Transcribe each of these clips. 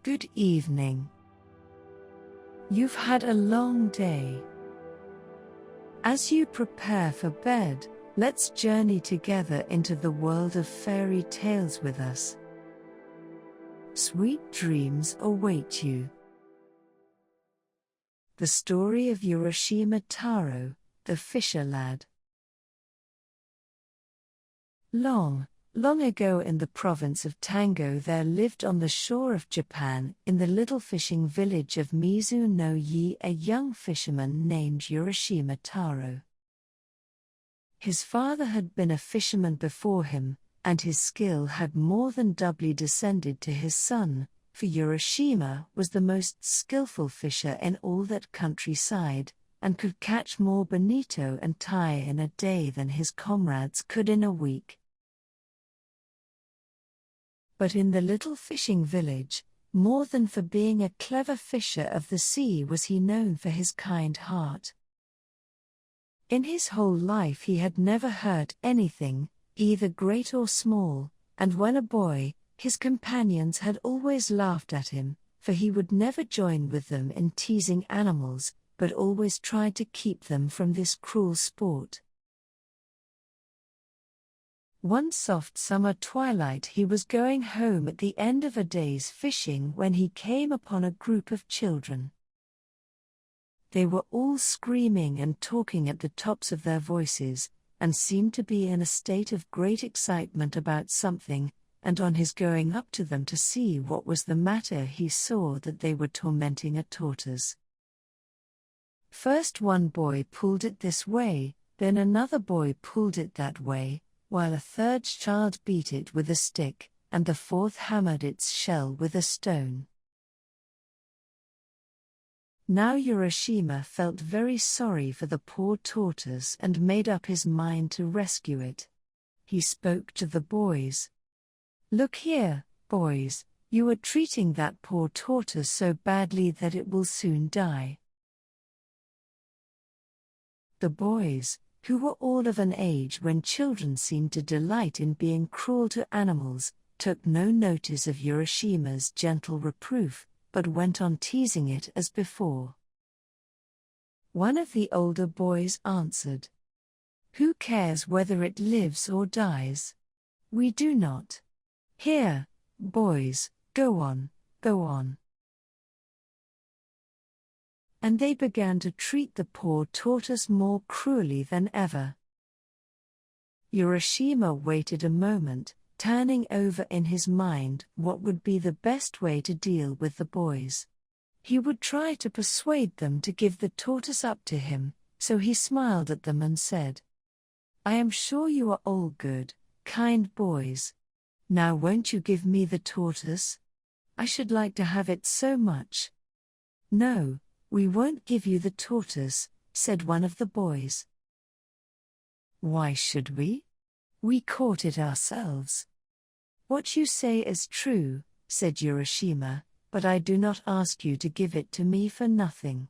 Good evening. You've had a long day. As you prepare for bed, let's journey together into the world of fairy tales with us. Sweet dreams await you. The story of URASHIMA Taro, the fisher lad. Long ago in the province of Tango there lived on the shore of Japan, in the little fishing village of Mizu no Yi, a young fisherman named URASHIMA Taro. His father had been a fisherman before him, and his skill had more than doubly descended to his son, for URASHIMA was the most skillful fisher in all that countryside, and could catch more bonito and tai in a day than his comrades could in a week. But in the little fishing village, more than for being a clever fisher of the sea was he known for his kind heart. In his whole life he had never hurt anything, either great or small, and when a boy, his companions had always laughed at him, for he would never join with them in teasing animals, but always tried to keep them from this cruel sport. One soft summer twilight he was going home at the end of a day's fishing when he came upon a group of children. They were all screaming and talking at the tops of their voices, and seemed to be in a state of great excitement about something, and on his going up to them to see what was the matter he saw that they were tormenting a tortoise. First one boy pulled it this way, then another boy pulled it that way, while a third child beat it with a stick, and the fourth hammered its shell with a stone. Now URASHIMA felt very sorry for the poor tortoise and made up his mind to rescue it. He spoke to the boys. "Look here, boys, you are treating that poor tortoise so badly that it will soon die." The boys, who were all of an age when children seem to delight in being cruel to animals, took no notice of URASHIMA's gentle reproof, but went on teasing it as before. One of the older boys answered, "Who cares whether it lives or dies? We do not. Here, boys, go on, go on." And they began to treat the poor tortoise more cruelly than ever. URASHIMA waited a moment, turning over in his mind what would be the best way to deal with the boys. He would try to persuade them to give the tortoise up to him, so he smiled at them and said, "I am sure you are all good, kind boys. Now won't you give me the tortoise? I should like to have it so much." "No, we won't give you the tortoise," said one of the boys. "Why should we? We caught it ourselves." "What you say is true," said URASHIMA, "but I do not ask you to give it to me for nothing.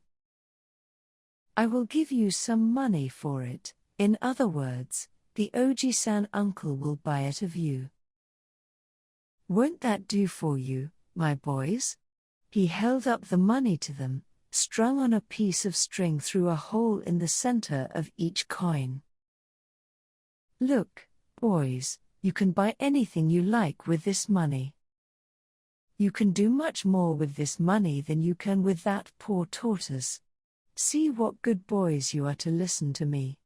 I will give you some money for it. In other words, the Oji-san uncle will buy it of you. Won't that do for you, my boys?" He held up the money to them, strung on a piece of string through a hole in the center of each coin. "Look, boys, you can buy anything you like with this money. You can do much more with this money than you can with that poor tortoise. See what good boys you are to listen to me."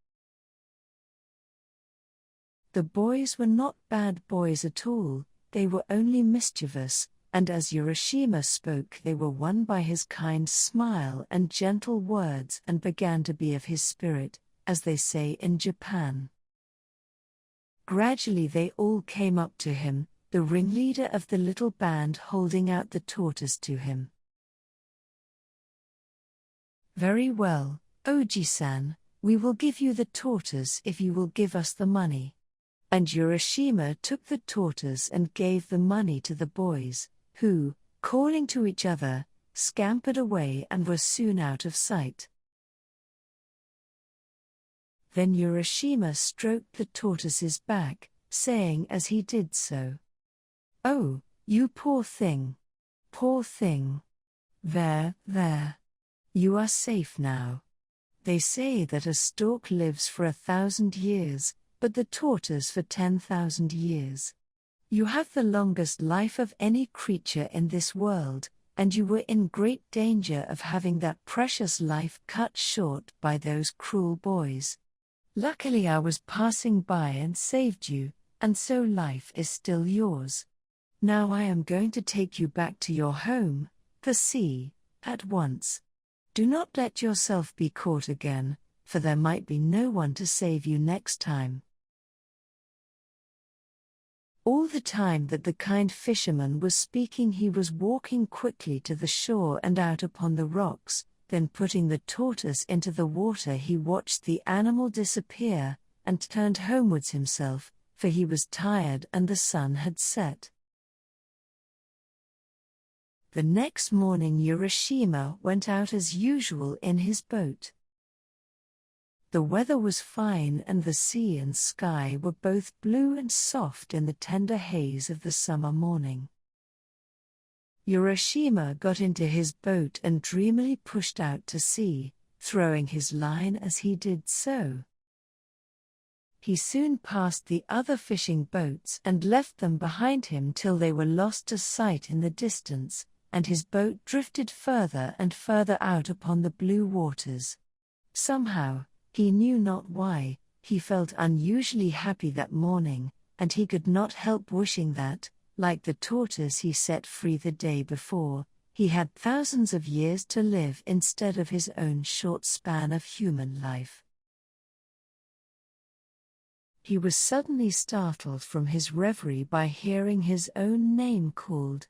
The boys were not bad boys at all, they were only mischievous, and as URASHIMA spoke they were won by his kind smile and gentle words and began to be of his spirit, as they say in Japan. Gradually they all came up to him, the ringleader of the little band holding out the tortoise to him. "Very well, Oji-san, we will give you the tortoise if you will give us the money." And URASHIMA took the tortoise and gave the money to the boys, who, calling to each other, scampered away and were soon out of sight. Then URASHIMA stroked the tortoise's back, saying as he did so, "Oh, you poor thing! Poor thing. There, there. You are safe now. They say that a stork lives for 1,000 years, but the tortoise for 10,000 years. You have the longest life of any creature in this world, and you were in great danger of having that precious life cut short by those cruel boys. Luckily I was passing by and saved you, and so life is still yours. Now I am going to take you back to your home, the sea, at once. Do not let yourself be caught again, for there might be no one to save you next time. All the time that the kind fisherman was speaking he was walking quickly to the shore and out upon the rocks, then putting the tortoise into the water he watched the animal disappear, and turned homewards himself, for he was tired and the sun had set. The next morning URASHIMA went out as usual in his boat. The weather was fine and the sea and sky were both blue and soft in the tender haze of the summer morning. URASHIMA got into his boat and dreamily pushed out to sea, throwing his line as he did so. He soon passed the other fishing boats and left them behind him till they were lost to sight in the distance, and his boat drifted further and further out upon the blue waters. Somehow, he knew not why, he felt unusually happy that morning, and he could not help wishing that, like the tortoise he set free the day before, he had thousands of years to live instead of his own short span of human life. He was suddenly startled from his reverie by hearing his own name called.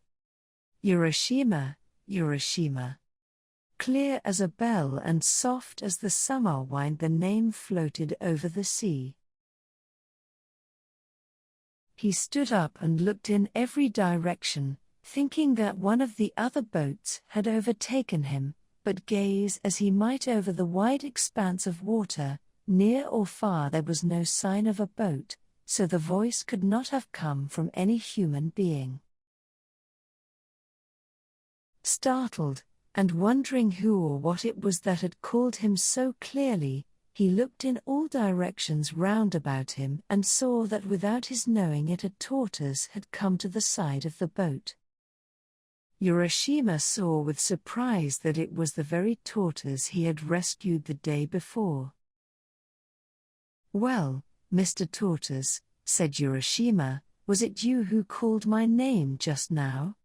URASHIMA, URASHIMA. Clear as a bell and soft as the summer wind the name floated over the sea. He stood up and looked in every direction, thinking that one of the other boats had overtaken him, but gaze as he might over the wide expanse of water, near or far there was no sign of a boat, so the voice could not have come from any human being. Startled, and wondering who or what it was that had called him so clearly, he looked in all directions round about him and saw that without his knowing it a tortoise had come to the side of the boat. URASHIMA saw with surprise that it was the very tortoise he had rescued the day before. "Well, Mr. Tortoise," said URASHIMA, "was it you who called my name just now?"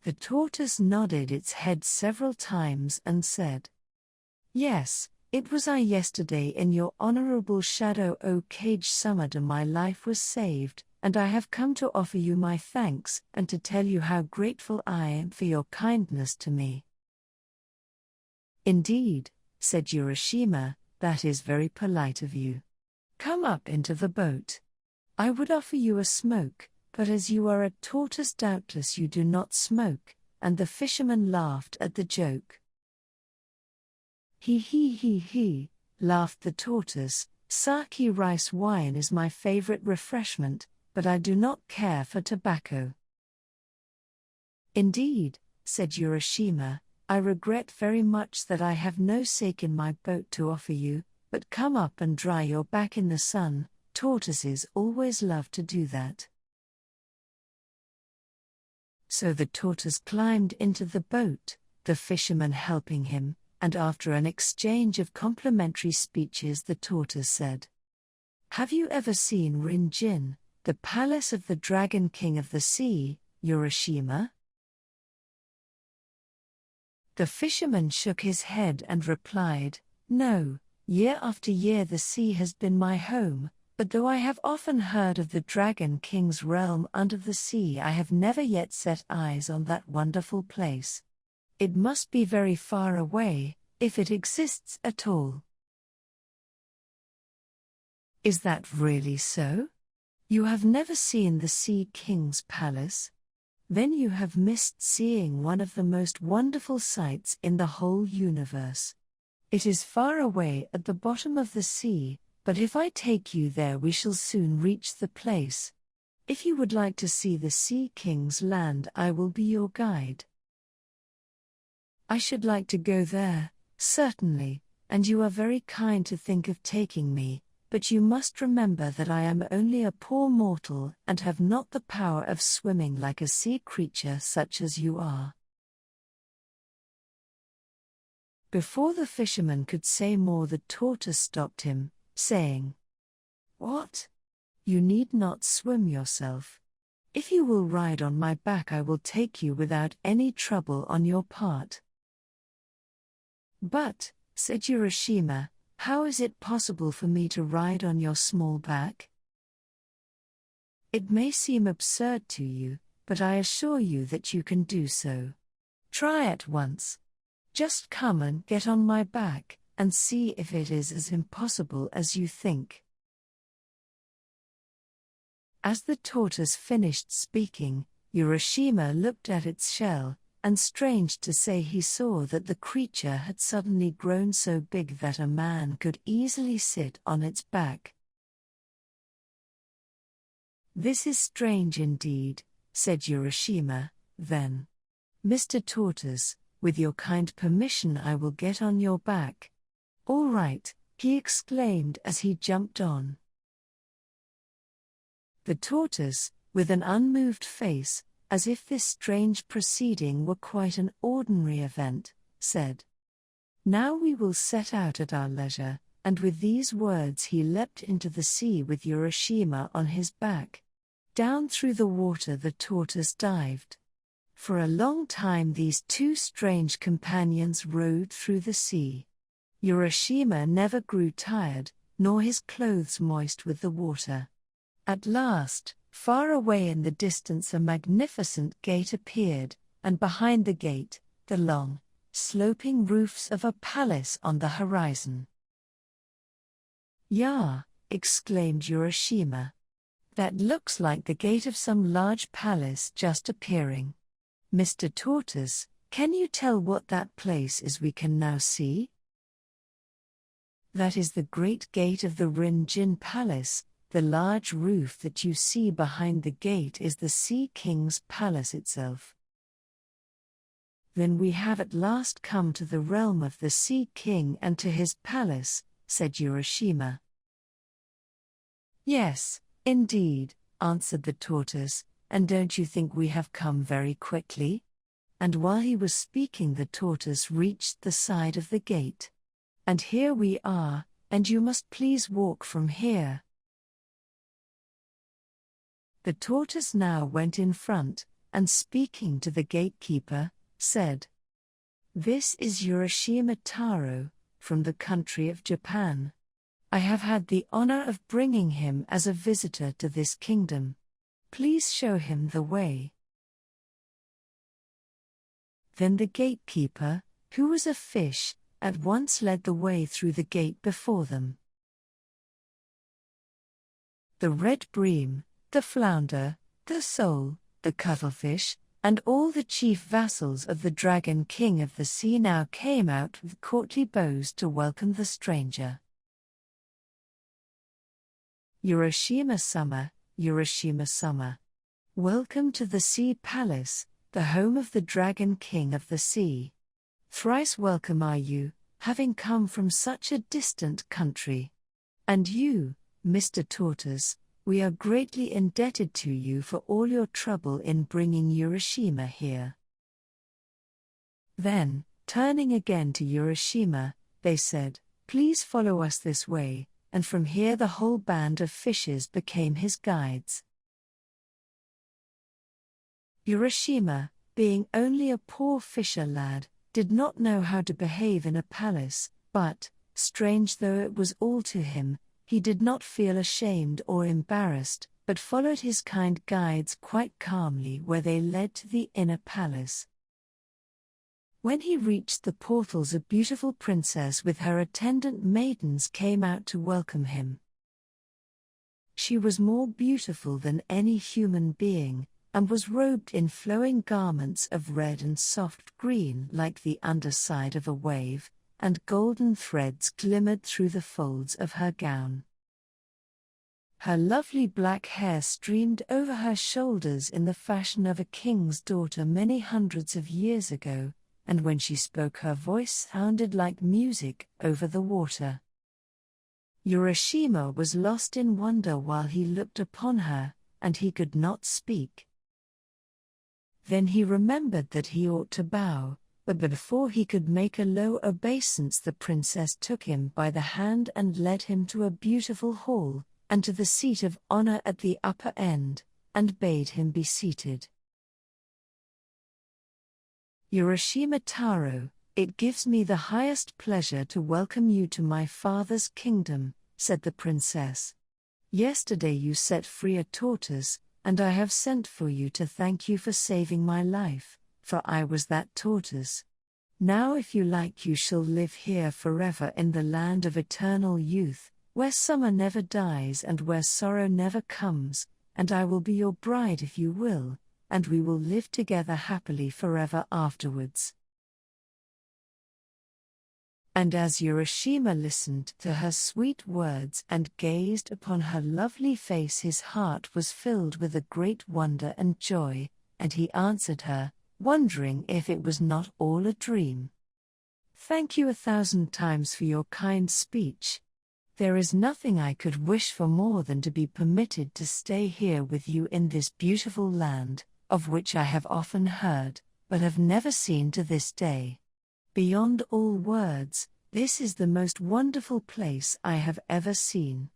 The tortoise nodded its head several times and said, "Yes, it was I yesterday in your honorable shadow, O cage Summerda. My life was saved, and I have come to offer you my thanks and to tell you how grateful I am for your kindness to me." "Indeed," said URASHIMA, "that is very polite of you. Come up into the boat. I would offer you a smoke, but as you are a tortoise doubtless you do not smoke," and the fisherman laughed at the joke. He, laughed the tortoise, "Sake rice wine is my favorite refreshment, but I do not care for tobacco." "Indeed," said URASHIMA, "I regret very much that I have no sake in my boat to offer you, but come up and dry your back in the sun, tortoises always love to do that." So the tortoise climbed into the boat, the fisherman helping him, and after an exchange of complimentary speeches the tortoise said, "Have you ever seen Rinjin, the palace of the Dragon King of the Sea, URASHIMA?" The fisherman shook his head and replied, "No, year after year the sea has been my home, but though I have often heard of the Dragon King's realm under the sea, I have never yet set eyes on that wonderful place. It must be very far away, if it exists at all." "Is that really so? You have never seen the Sea King's palace? Then you have missed seeing one of the most wonderful sights in the whole universe. It is far away at the bottom of the sea, but if I take you there we shall soon reach the place. If you would like to see the Sea King's land, I will be your guide. I should like to go there, certainly, and you are very kind to think of taking me, but you must remember that I am only a poor mortal and have not the power of swimming like a sea creature such as you are. Before the fisherman could say more, the tortoise stopped him, saying, "What? You need not swim yourself. If you will ride on my back, I will take you without any trouble on your part." "But," said URASHIMA, "how is it possible for me to ride on your small back? It may seem absurd to you, but I assure you that you can do so. Try at once. Just come and get on my back, and see if it is as impossible as you think." As the tortoise finished speaking, URASHIMA looked at its shell, and strange to say he saw that the creature had suddenly grown so big that a man could easily sit on its back. "This is strange indeed," said URASHIMA. Then, "Mr. Tortoise, with your kind permission I will get on your back." "All right," he exclaimed as he jumped on. The tortoise, with an unmoved face, as if this strange proceeding were quite an ordinary event, said, "Now we will set out at our leisure," and with these words he leapt into the sea with URASHIMA on his back. Down through the water the tortoise dived. For a long time these two strange companions rowed through the sea. URASHIMA never grew tired, nor his clothes moist with the water. At last, far away in the distance a magnificent gate appeared, and behind the gate, the long, sloping roofs of a palace on the horizon. "Yah!" exclaimed URASHIMA. "That looks like the gate of some large palace just appearing. Mr. Tortoise, can you tell what that place is we can now see?" "That is the great gate of the Rin-Jin Palace. The large roof that you see behind the gate is the Sea King's palace itself." "Then we have at last come to the realm of the Sea King and to his palace," said URASHIMA. "Yes, indeed," answered the tortoise, "and don't you think we have come very quickly?" And while he was speaking the tortoise reached the side of the gate. "And here we are, and you must please walk from here." The tortoise now went in front, and speaking to the gatekeeper, said, "This is URASHIMA TARO, from the country of Japan. I have had the honor of bringing him as a visitor to this kingdom. Please show him the way." Then the gatekeeper, who was a fish, at once led the way through the gate before them. The red bream, the flounder, the sole, the cuttlefish, and all the chief vassals of the Dragon King of the Sea now came out with courtly bows to welcome the stranger. "URASHIMA-sama, URASHIMA-sama. Welcome to the Sea Palace, the home of the Dragon King of the Sea. Thrice welcome are you, having come from such a distant country. And you, Mr. Tortoise, we are greatly indebted to you for all your trouble in bringing URASHIMA here." Then, turning again to URASHIMA, they said, "Please follow us this way," and from here the whole band of fishes became his guides. URASHIMA, being only a poor fisher lad, did not know how to behave in a palace, but, strange though it was all to him, he did not feel ashamed or embarrassed, but followed his kind guides quite calmly where they led to the inner palace. When he reached the portals, a beautiful princess with her attendant maidens came out to welcome him. She was more beautiful than any human being, and was robed in flowing garments of red and soft green like the underside of a wave, and golden threads glimmered through the folds of her gown. Her lovely black hair streamed over her shoulders in the fashion of a king's daughter many hundreds of years ago, and when she spoke her voice sounded like music over the water. Urashima was lost in wonder while he looked upon her, and he could not speak. Then he remembered that he ought to bow, but before he could make a low obeisance the princess took him by the hand and led him to a beautiful hall, and to the seat of honor at the upper end, and bade him be seated. Urashima Taro, it gives me the highest pleasure to welcome you to my father's kingdom, said the princess. Yesterday you set free a tortoise, and I have sent for you to thank you for saving my life, for I was that tortoise. Now if you like you shall live here forever in the land of eternal youth, where summer never dies and where sorrow never comes, and I will be your bride if you will, and we will live together happily forever afterwards. And as Urashima listened to her sweet words and gazed upon her lovely face, his heart was filled with a great wonder and joy, and he answered her, wondering if it was not all a dream. Thank you 1,000 times for your kind speech. There is nothing I could wish for more than to be permitted to stay here with you in this beautiful land, of which I have often heard, but have never seen to this day. Beyond all words, this is the most wonderful place I have ever seen.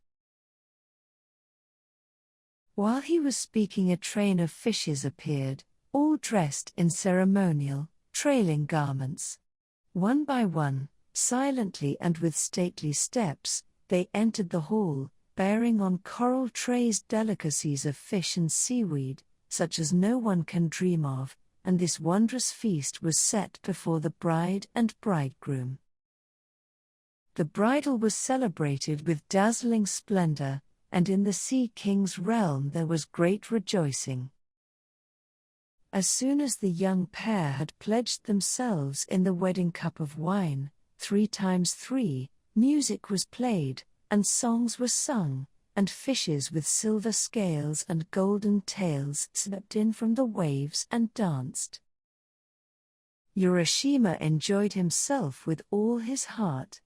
While he was speaking, a train of fishes appeared, all dressed in ceremonial, trailing garments. One by one, silently and with stately steps, they entered the hall, bearing on coral trays delicacies of fish and seaweed, such as no one can dream of, and this wondrous feast was set before the bride and bridegroom. The bridal was celebrated with dazzling splendor, and in the Sea King's realm there was great rejoicing. As soon as the young pair had pledged themselves in the wedding cup of wine, 3 times 3, music was played, and songs were sung, and fishes with silver scales and golden tails swept in from the waves and danced. Urashima enjoyed himself with all his heart.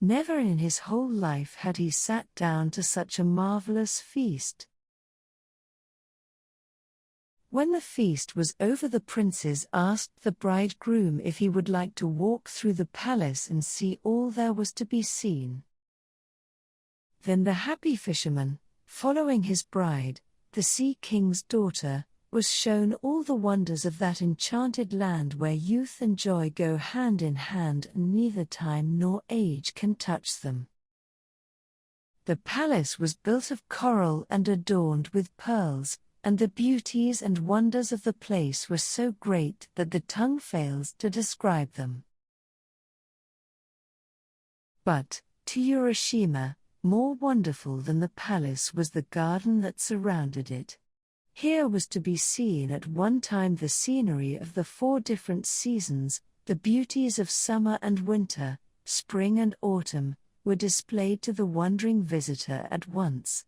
Never in his whole life had he sat down to such a marvelous feast. When the feast was over, the princes asked the bridegroom if he would like to walk through the palace and see all there was to be seen. Then the happy fisherman, following his bride, the Sea King's daughter, was shown all the wonders of that enchanted land where youth and joy go hand in hand and neither time nor age can touch them. The palace was built of coral and adorned with pearls, and the beauties and wonders of the place were so great that the tongue fails to describe them. But, to Urashima, more wonderful than the palace was the garden that surrounded it. Here was to be seen at one time the scenery of the 4 different seasons, the beauties of summer and winter, spring and autumn, were displayed to the wondering visitor at once.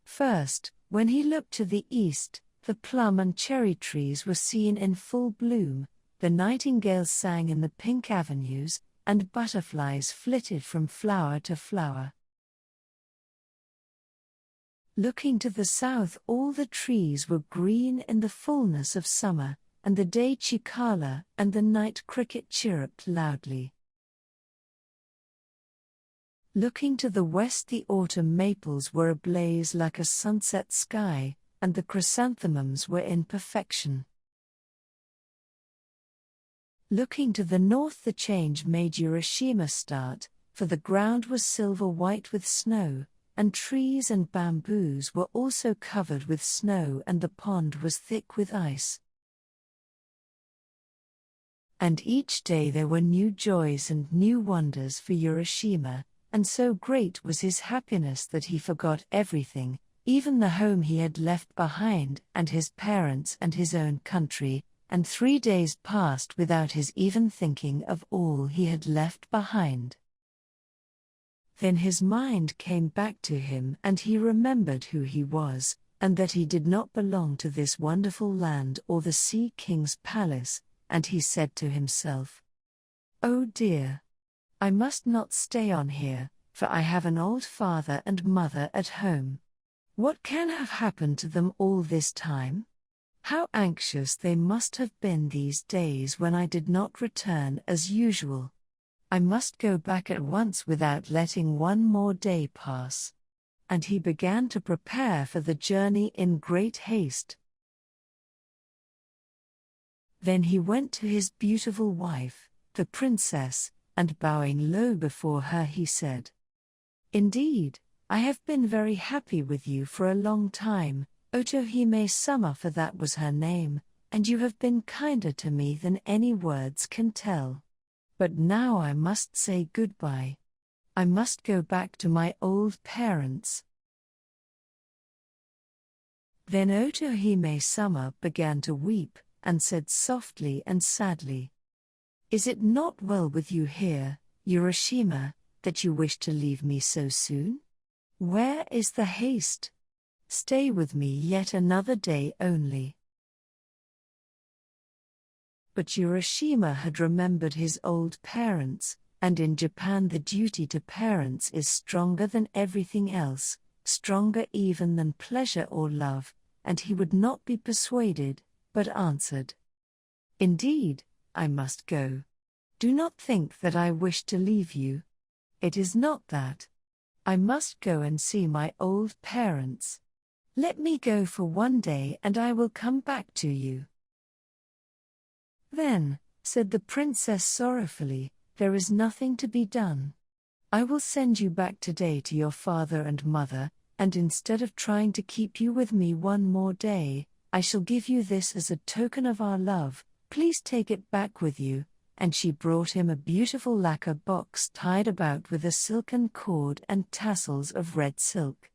First, when he looked to the east, the plum and cherry trees were seen in full bloom, the nightingales sang in the pink avenues, and butterflies flitted from flower to flower. Looking to the south, all the trees were green in the fullness of summer, and the day cicala and the night cricket chirruped loudly. Looking to the west, the autumn maples were ablaze like a sunset sky, and the chrysanthemums were in perfection. Looking to the north, the change made Urashima start, for the ground was silver white with snow, and trees and bamboos were also covered with snow, and the pond was thick with ice. And each day there were new joys and new wonders for Urashima, and so great was his happiness that he forgot everything, even the home he had left behind and his parents and his own country, and 3 days passed without his even thinking of all he had left behind. Then his mind came back to him and he remembered who he was, and that he did not belong to this wonderful land or the Sea King's palace, and he said to himself, "Oh dear! I must not stay on here, for I have an old father and mother at home. What can have happened to them all this time? How anxious they must have been these days when I did not return as usual. I must go back at once without letting one more day pass." And he began to prepare for the journey in great haste. Then he went to his beautiful wife, the princess, and bowing low before her he said, "Indeed, I have been very happy with you for a long time, Otohime-sama, for that was her name, and you have been kinder to me than any words can tell. But now I must say goodbye. I must go back to my old parents." Then Otohime-sama began to weep, and said softly and sadly, "Is it not well with you here, Urashima, that you wish to leave me so soon? Where is the haste? Stay with me yet another day only." But Urashima had remembered his old parents, and in Japan the duty to parents is stronger than everything else, stronger even than pleasure or love, and he would not be persuaded, but answered, "Indeed, I must go. Do not think that I wish to leave you. It is not that. I must go and see my old parents. Let me go for one day and I will come back to you." "Then," said the princess sorrowfully, "there is nothing to be done. I will send you back today to your father and mother, and instead of trying to keep you with me one more day, I shall give you this as a token of our love. Please take it back with you." And she brought him a beautiful lacquer box tied about with a silken cord and tassels of red silk.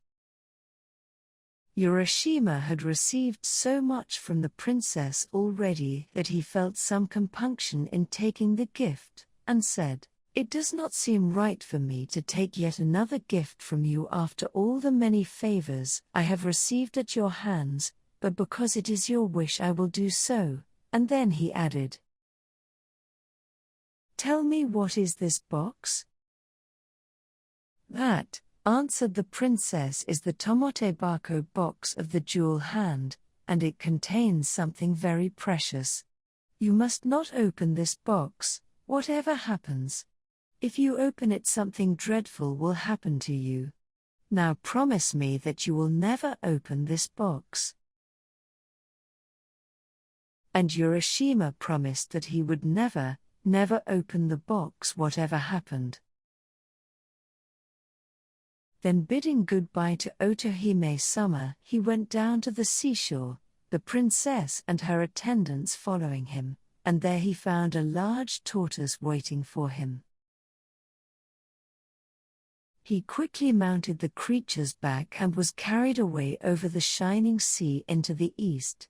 Urashima had received so much from the princess already that he felt some compunction in taking the gift, and said, "It does not seem right for me to take yet another gift from you after all the many favors I have received at your hands, but because it is your wish I will do so." And then he added, "Tell me, what is this box?" "That," answered the princess, "is the Tomotebako box of the jewel hand, and it contains something very precious. You must not open this box, whatever happens. If you open it, something dreadful will happen to you. Now promise me that you will never open this box." And Urashima promised that he would never open the box whatever happened. Then bidding goodbye to Otohime-sama, he went down to the seashore, the princess and her attendants following him, and there he found a large tortoise waiting for him. He quickly mounted the creature's back and was carried away over the shining sea into the east.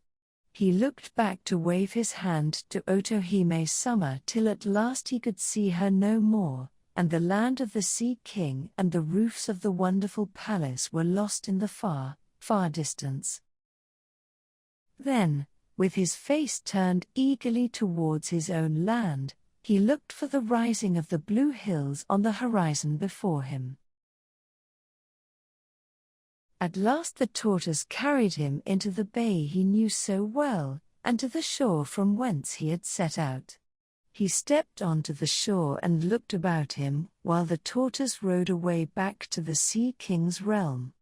He looked back to wave his hand to Otohime-sama till at last he could see her no more, and the land of the Sea King and the roofs of the wonderful palace were lost in the far, far distance. Then, with his face turned eagerly towards his own land, he looked for the rising of the blue hills on the horizon before him. At last the tortoise carried him into the bay he knew so well, and to the shore from whence he had set out. He stepped onto the shore and looked about him, while the tortoise rowed away back to the Sea King's realm.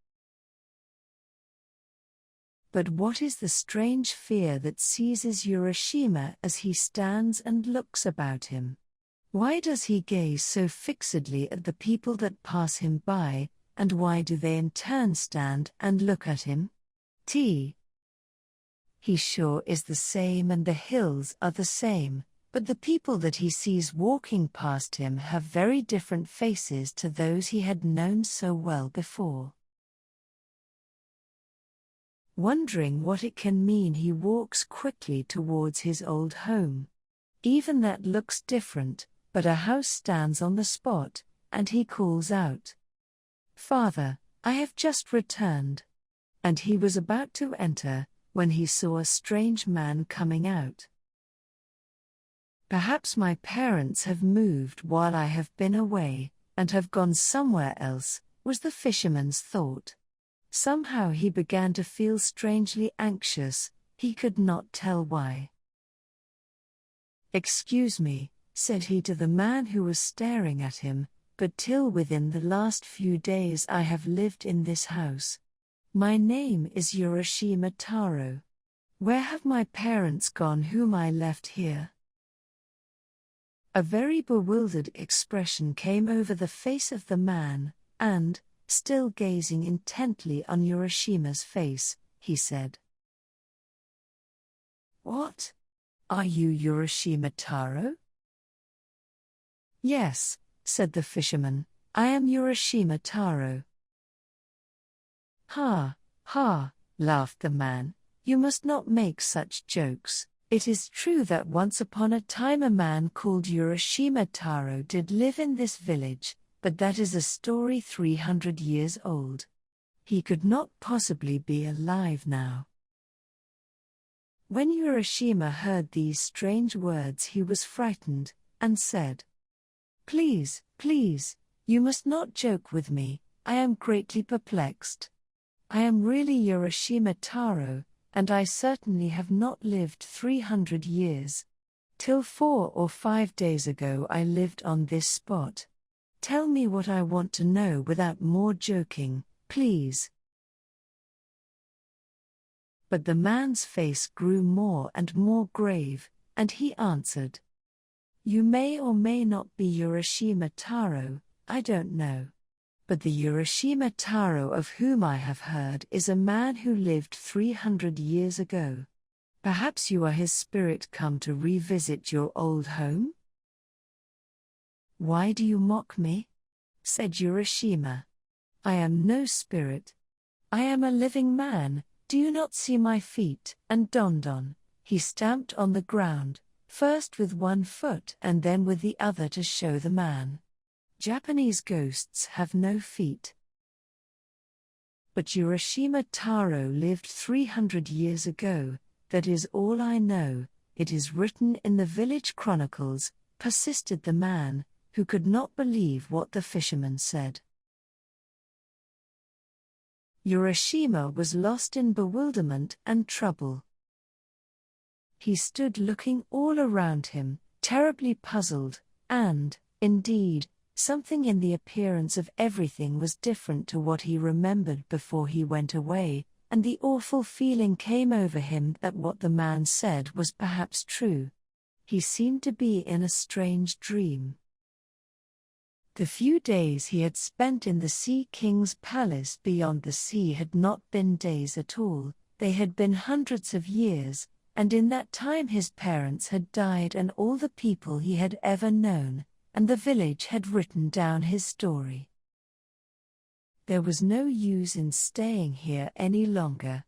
But what is the strange fear that seizes Urashima as he stands and looks about him? Why does he gaze so fixedly at the people that pass him by, and why do they in turn stand and look at him? He sure is the same and the hills are the same, but the people that he sees walking past him have very different faces to those he had known so well before. Wondering what it can mean, he walks quickly towards his old home. Even that looks different, but a house stands on the spot, and he calls out, "Father, I have just returned." And he was about to enter, when he saw a strange man coming out. "Perhaps my parents have moved while I have been away, and have gone somewhere else," was the fisherman's thought. Somehow he began to feel strangely anxious, he could not tell why. "Excuse me," said he to the man who was staring at him, "but till within the last few days I have lived in this house. My name is URASHIMA TARO. Where have my parents gone whom I left here?" A very bewildered expression came over the face of the man, and, still gazing intently on URASHIMA's face, he said, "What? Are you URASHIMA Taro?" "Yes," said the fisherman, "I am URASHIMA Taro." "Ha, ha," laughed the man, "you must not make such jokes. It is true that once upon a time a man called URASHIMA Taro did live in this village, but that is a story 300 years old. He could not possibly be alive now." When URASHIMA heard these strange words he was frightened, and said, "Please, please, you must not joke with me, I am greatly perplexed. I am really URASHIMA Taro, and I certainly have not lived 300 years. Till 4 or 5 days ago I lived on this spot. Tell me what I want to know without more joking, please." But the man's face grew more and more grave, and he answered, "You may or may not be URASHIMA Taro, I don't know. But the URASHIMA Taro of whom I have heard is a man who lived 300 years ago. Perhaps you are his spirit come to revisit your old home?" "Why do you mock me?" said URASHIMA. "I am no spirit. I am a living man. Do you not see my feet?" And Dondon, he stamped on the ground, first with one foot and then with the other to show the man. Japanese ghosts have no feet. But URASHIMA Taro lived 300 years ago, that is all I know, it is written in the village chronicles, persisted the man, who could not believe what the fisherman said. URASHIMA was lost in bewilderment and trouble. He stood looking all around him, terribly puzzled, and, indeed, something in the appearance of everything was different to what he remembered before he went away, and the awful feeling came over him that what the man said was perhaps true. He seemed to be in a strange dream. The few days he had spent in the Sea King's palace beyond the sea had not been days at all, they had been hundreds of years, and in that time his parents had died and all the people he had ever known, and the village had written down his story. There was no use in staying here any longer.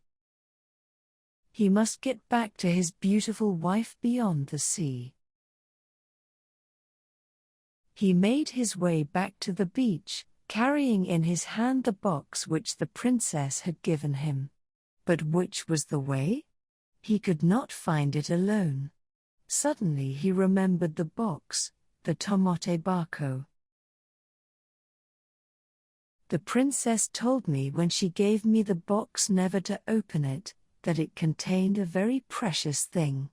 He must get back to his beautiful wife beyond the sea. He made his way back to the beach, carrying in his hand the box which the princess had given him. But which was the way? He could not find it alone. Suddenly he remembered the box, the tomote bako. The princess told me when she gave me the box never to open it, that it contained a very precious thing.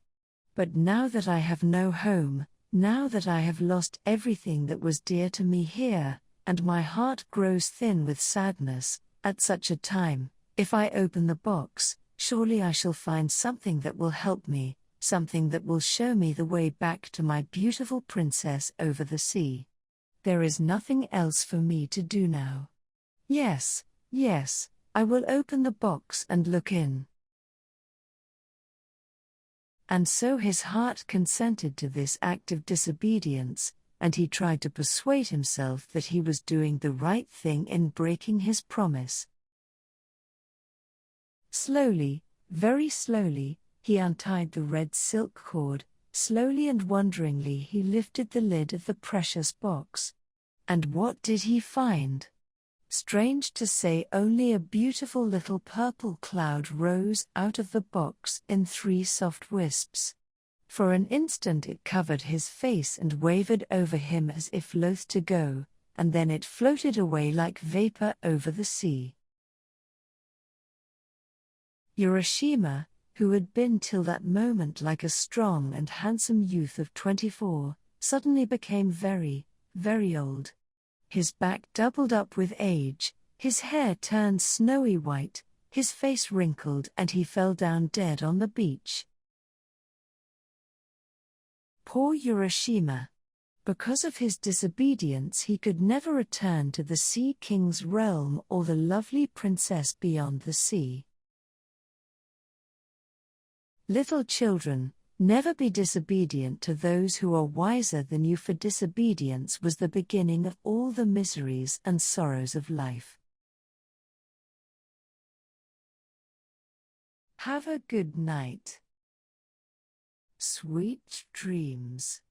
But now that I have no home, now that I have lost everything that was dear to me here, and my heart grows thin with sadness, at such a time, if I open the box, surely I shall find something that will help me, something that will show me the way back to my beautiful princess over the sea. There is nothing else for me to do now. Yes, yes, I will open the box and look in. And so his heart consented to this act of disobedience, and he tried to persuade himself that he was doing the right thing in breaking his promise. Slowly, very slowly, he untied the red silk cord, slowly and wonderingly he lifted the lid of the precious box. And what did he find? Strange to say, only a beautiful little purple cloud rose out of the box in 3 soft wisps. For an instant it covered his face and wavered over him as if loath to go, and then it floated away like vapor over the sea. Urashima, who had been till that moment like a strong and handsome youth of 24, suddenly became very, very old. His back doubled up with age, his hair turned snowy white, his face wrinkled, and he fell down dead on the beach. Poor Urashima! Because of his disobedience he could never return to the Sea King's realm or the lovely princess beyond the sea. Little children, never be disobedient to those who are wiser than you, for disobedience was the beginning of all the miseries and sorrows of life. Have a good night. Sweet dreams.